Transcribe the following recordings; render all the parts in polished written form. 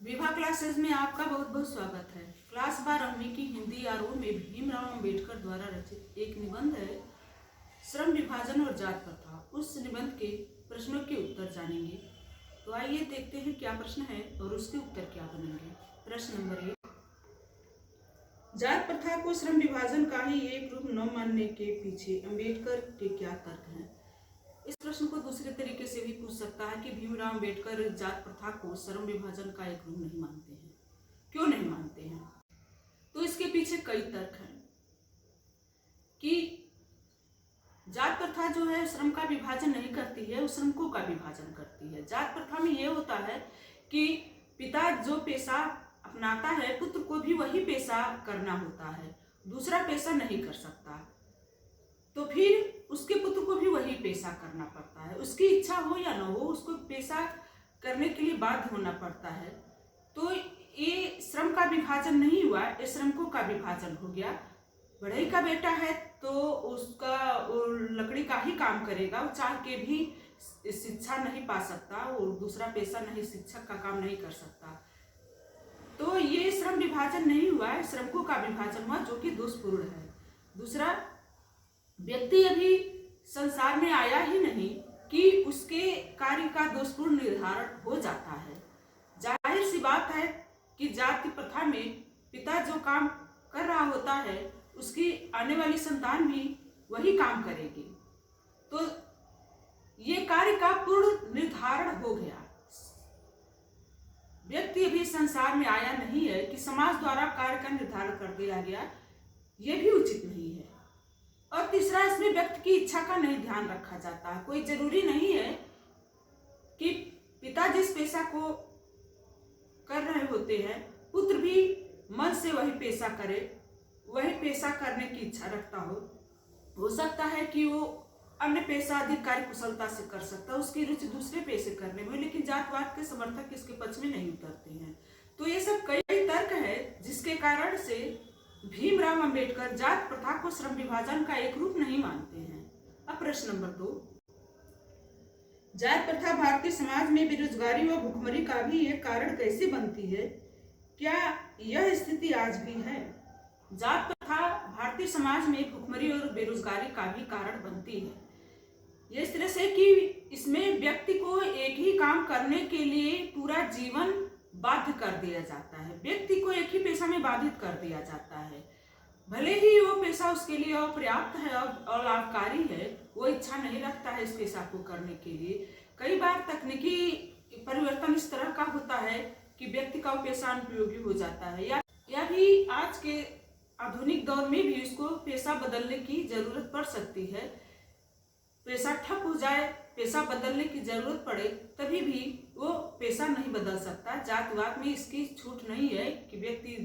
Vibha classes में आपका बहुत बहुत स्वागत है। क्लास 12वीं की हिंदी आरओ में भीमराव अंबेडकर द्वारा रचित एक निबंध है श्रम विभाजन और जात प्रथा। उस निबंध के प्रश्नों के उत्तर जानेंगे। तो आइए देखते हैं क्या प्रश्न है और उसके उत्तर क्या बनेंगे। प्रश्न नंबर 1, जात प्रथा को श्रम विभाजन का ही एक रूप न मानने के पीछे अंबेडकर के क्या तर्क हैं। इस प्रश्न को दूसरे तरीके से भी पूछ सकता है कि भीमराव अंबेडकर जात प्रथा को श्रम विभाजन का एक रूप नहीं मानते हैं। क्यों नहीं मानते हैं? तो इसके पीछे कई तर्क हैं कि जात प्रथा जो है श्रम का विभाजन नहीं करती है, वो श्रमिकों का विभाजन करती है। जात प्रथा में यह होता है कि पिता जो पेशा अपनाता है पुत्र को भी वही पेशा करना होता है, दूसरा पेशा नहीं कर सकता, तो फिर उसके पुत्र को भी वही पेशा करना पड़ता है। उसकी इच्छा हो या न हो उसको पेशा करने के लिए बाध्य होना पड़ता है। तो ये श्रम का विभाजन नहीं हुआ, ये श्रमिकों का विभाजन हो गया। बढ़ई का बेटा है तो उसका लकड़ी का ही काम करेगा, वो चाह के भी शिक्षा नहीं पा सकता, वो दूसरा पेशा नहीं, शिक्षक का काम नहीं कर सकता। तो ये श्रम विभाजन नहीं हुआ है, श्रमिकों का विभाजन हुआ जो कि दोषपूर्ण है। दूसरा, व्यक्ति अभी संसार में आया ही नहीं कि उसके कार्य का दोषपूर्ण निर्धारण हो जाता है। जाहिर सी बात है कि जाति प्रथा में पिता जो काम कर रहा होता है उसकी आने वाली संतान भी वही काम करेगी, तो ये कार्य का पूर्ण निर्धारण हो गया। व्यक्ति अभी संसार में आया नहीं है कि समाज द्वारा कार्य का निर्धारण कर दिया गया, ये भी उचित नहीं है। और तीसरा, इसमें व्यक्ति की इच्छा का नहीं ध्यान रखा जाता है। कोई जरूरी नहीं है कि पिता जिस पेशा को कर रहे होते हैं पुत्र भी मन से वही पेशा करे, वही पेशा करने की इच्छा रखता हो सकता है कि वो अन्य पेशा अधिक कार्य कुशलता से कर सकता है, उसकी रुचि दूसरे पेशे करने में, लेकिन जातवाद के समर्थक इसके पक्ष में नहीं उतरते हैं। तो ये सब कई तर्क है जिसके कारण से भीमराव अंबेडकर जात प्रथा को श्रम विभाजन का एक रूप नहीं मानते हैं। अब प्रश्न नंबर 2, जात प्रथा भारतीय समाज में बेरोजगारी व भुखमरी का भी एक कारण कैसे बनती है? क्या यह स्थिति आज भी है? जात प्रथा भारतीय समाज में भुखमरी और बेरोजगारी का भी कारण बनती है। यह इस तरह से कि इसमें व्यक्ति को एक ही काम करने के लिए पूरा जीवन बाध्य कर दिया जाता है। व्यक्ति को एक ही पेशा में बाधित कर दिया जाता है, भले ही वो पेशा उसके लिए अपर्याप्त है और लाभकारी है, वो इच्छा नहीं रखता है इस पेशा को करने के लिए। कई बार तकनीकी परिवर्तन इस तरह का होता है कि व्यक्ति का पेशा अनुपयोगी हो जाता है, या भी आज के आधुनिक दौर में भी उसको पेशा बदलने की जरूरत पड़ सकती है। पेशा ठप हो जाए, पेशा बदलने की जरूरत पड़े, तभी भी वो पेशा नहीं बदल सकता। जातिवाद में इसकी छूट नहीं है कि व्यक्ति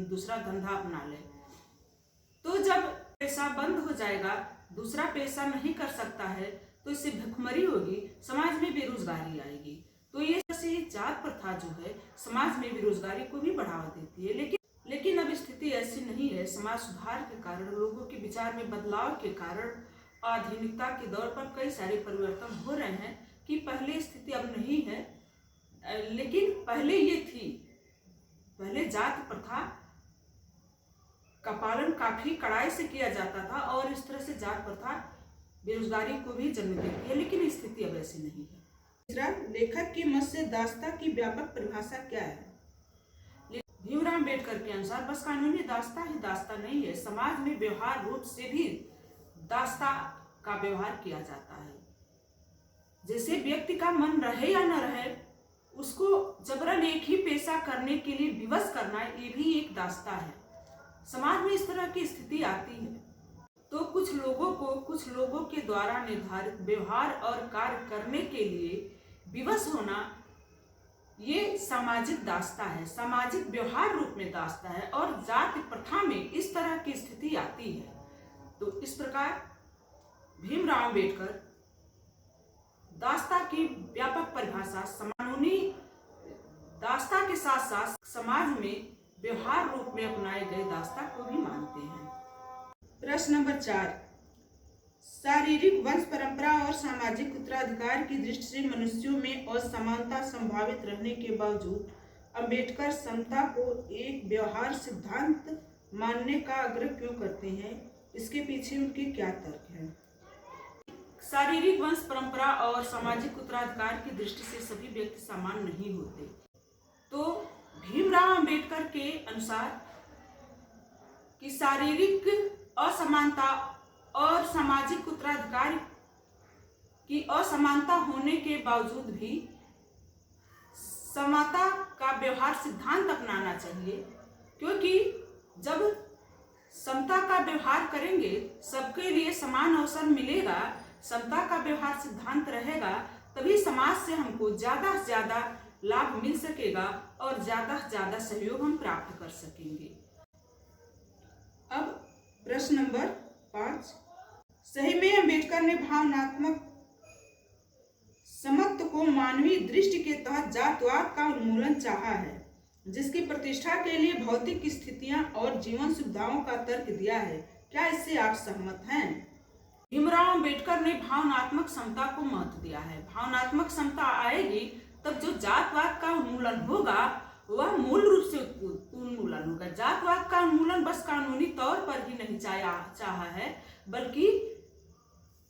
दूसरा धंधा अपना ले। तो जब पेशा बंद हो जाएगा, दूसरा पेशा नहीं कर सकता है, तो इससे भुखमरी होगी, समाज में बेरोजगारी आएगी। तो ये जात प्रथा जो है समाज में बेरोजगारी को भी बढ़ावा देती है। लेकिन अब स्थिति ऐसी नहीं है। समाज सुधार के कारण, लोगों के विचार में बदलाव के कारण, आधुनिकता के दौर पर कई सारे परिवर्तन हो रहे हैं कि पहले स्थिति अब नहीं है, लेकिन पहले ये थी। पहले जात प्रथा का पालन काफी कड़ाई से किया जाता था और इस तरह से जात प्रथा बेरोजगारी को भी जन्म देती है, लेकिन स्थिति अब ऐसी नहीं है। तीसरा, लेखक के मत से दास्ता की व्यापक परिभाषा क्या है? भीमराव अंबेडकर के अनुसार बस कानूनी दास्ता ही दास्ता नहीं है, समाज में व्यवहार रूप से भी दास्ता का व्यवहार किया जाता है। जैसे व्यक्ति का मन रहे या न रहे, उसको जबरन एक ही पेशा करने के लिए विवश करना, ये भी एक दास्ता है। समाज में इस तरह की स्थिति आती है तो कुछ लोगों के द्वारा निर्धारित व्यवहार और कार्य करने के लिए विवश होना, ये सामाजिक दास्ता है, सामाजिक व्यवहार रूप में दास्ता है। और जाति प्रथा में इस तरह की स्थिति आती है। तो इस प्रकार भीमराव अंबेडकर दास्ता की व्यापक परिभाषा कानूनी दास्ता के साथ साथ समाज में व्यवहार रूप में अपनाए गए दास्ता को भी मानते हैं। प्रश्न नंबर 4, शारीरिक वंश परंपरा और सामाजिक उत्तराधिकार की दृष्टि से मनुष्यों में असमानता संभावित रहने के बावजूद अंबेडकर समता को एक व्यवहार सिद्धांत मानने का आग्रह क्यों करते हैं? इसके पीछे उनके क्या तर्क हैं? शारीरिक वंश परंपरा और सामाजिक उत्तराधिकार की दृष्टि से सभी व्यक्ति समान नहीं होते। तो भीमराव अंबेडकर के अनुसार कि शारीरिक असमानता और सामाजिक उत्तराधिकार की असमानता होने के बावजूद भी समता का व्यवहार सिद्धांत अपनाना चाहिए, क्योंकि जब समता का व्यवहार करेंगे सबके लिए समान अवसर मिलेगा, समता का व्यवहार सिद्धांत रहेगा, तभी समाज से हमको ज्यादा से ज्यादा लाभ मिल सकेगा और ज्यादा से ज्यादा सहयोग हम प्राप्त कर सकेंगे। अब प्रश्न नंबर 5, सही में अंबेडकर ने भावनात्मक समत्व को मानवीय दृष्टि के तहत जातवाद का उन्मूलन चाहा है, जिसकी प्रतिष्ठा के लिए भौतिक स्थितियां और जीवन सुविधाओं का तर्क दिया है। क्या इससे आप सहमत हैं? भीमराव अंबेडकर ने भावनात्मक समता को महत्व दिया है। भावनात्मक समता आएगी तब जो जातवाद का उन्मूलन होगा वह मूल रूप से उन्मूलन होगा। जातवाद का उन्मूलन बस कानूनी तौर पर ही नहीं चाहा है, बल्कि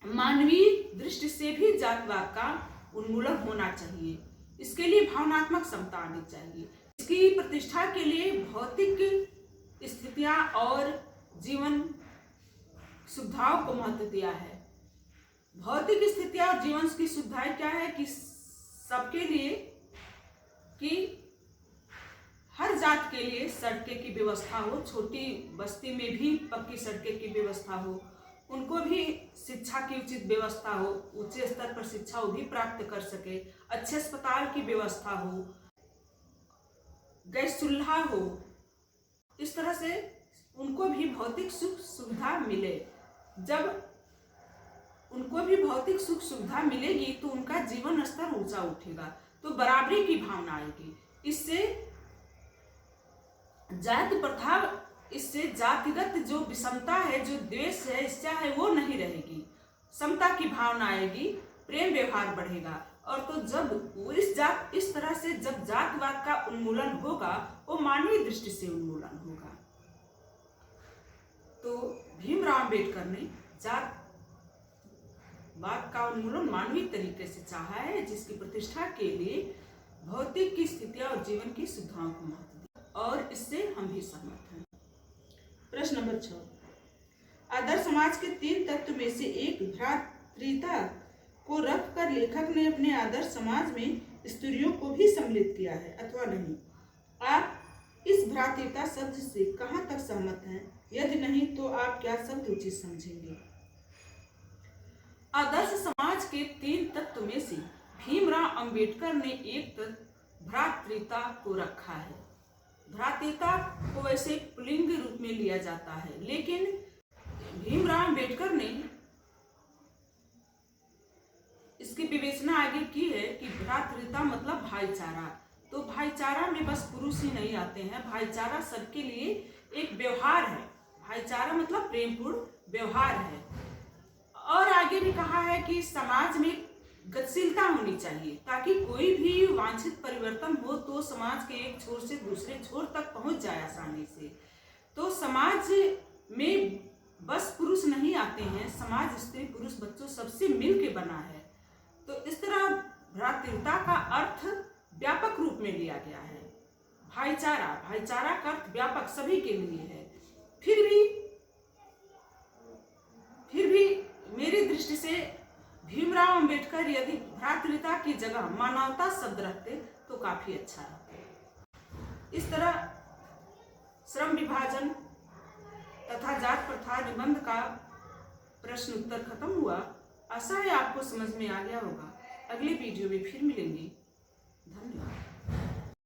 मानवीय दृष्टि से भी जातवाद का उन्मूलन होना चाहिए। इसके लिए भावनात्मक समता आनी चाहिए। इसकी प्रतिष्ठा के लिए भौतिक स्थितियां और जीवन सुविधाओं को महत्व दिया है। भौतिक स्थितियां और जीवन की सुविधाएं क्या है कि सबके लिए, कि हर जात के लिए सड़कें की व्यवस्था हो, छोटी बस्ती में भी पक्की सड़कें की व्यवस्था हो, उनको भी शिक्षा की उचित व्यवस्था हो, ऊंचे स्तर पर शिक्षा वो भी प्राप्त कर सके, अच्छे अस्पताल की व्यवस्था हो, गैस चूल्हा हो, इस तरह से उनको भी भौतिक सुख सुविधा मिले। जब उनको भी भौतिक सुख सुविधा मिलेगी तो उनका जीवन स्तर ऊंचा उठेगा, तो बराबरी की भावना आएगी। इससे जाति प्रथा, इससे जातिगत जो विषमता है, जो द्वेष है, इच्छा है, वो नहीं रहेगी। समता की भावना आएगी, प्रेम व्यवहार बढ़ेगा। और तो जब इस तरह से जब जातिवाद का उन्मूलन होगा वो मानवीय दृष्टि से उन्मूलन होगा। तो भीमराव अंबेडकर ने जातवाद का उन्मूलन मानवीय तरीके से चाहा है, जिसकी प्रतिष्ठा के लिए भौतिक की स्थितियां और जीवन की सुविधाओं को महत्व दिया, और इससे हम भी सहमत हैं। प्रश्न नंबर 6, आदर्श समाज के 3 तत्व में से एक भ्रातृता को रखकर लेखक ने अपने आदर्श समाज में स्त्रियों को भी सम्मिलित किया है अथवा नहीं? आप इस भ्रातृता शब्द से कहां तक सहमत हैं? यदि नहीं तो आप क्या शब्द उचित समझेंगे? आदर्श समाज के 3 तत्व में से भीमराव अंबेडकर ने एक तत्व भ्रातृता को रखा है। भ्रातृता को वैसे पुल्लिंग रूप में लिया जाता है, लेकिन भीमराव अंबेडकर ने इसकी विवेचना आगे की है कि भ्रातृता मतलब भाईचारा। तो भाईचारा में बस पुरुष ही नहीं आते हैं, भाईचारा सबके लिए एक व्यवहार है। भाईचारा मतलब प्रेमपूर्ण व्यवहार है। और आगे भी कहा है कि समाज में गतिशीलता होनी चाहिए, ताकि कोई भी वांछित परिवर्तन हो तो समाज के एक छोर से दूसरे छोर तक पहुंच जाए आसानी से। तो समाज में बस पुरुष नहीं आते हैं, समाज स्त्री पुरुष बच्चों सबसे मिल के बना है। तो इस तरह भ्रातृता का अर्थ व्यापक रूप में लिया गया है। भाईचारा का अर्थ व्यापक सभी के लिए है। फिर भी मेरी दृष्टि से भीमराव अंबेडकर यदि भ्रातृता की जगह मानवता शब्द रखते तो काफी अच्छा रहता। इस तरह श्रम विभाजन तथा जात प्रथा निबंध का प्रश्न उत्तर खत्म हुआ। आशा है आपको समझ में आ गया होगा। अगले वीडियो में फिर मिलेंगे। धन्यवाद।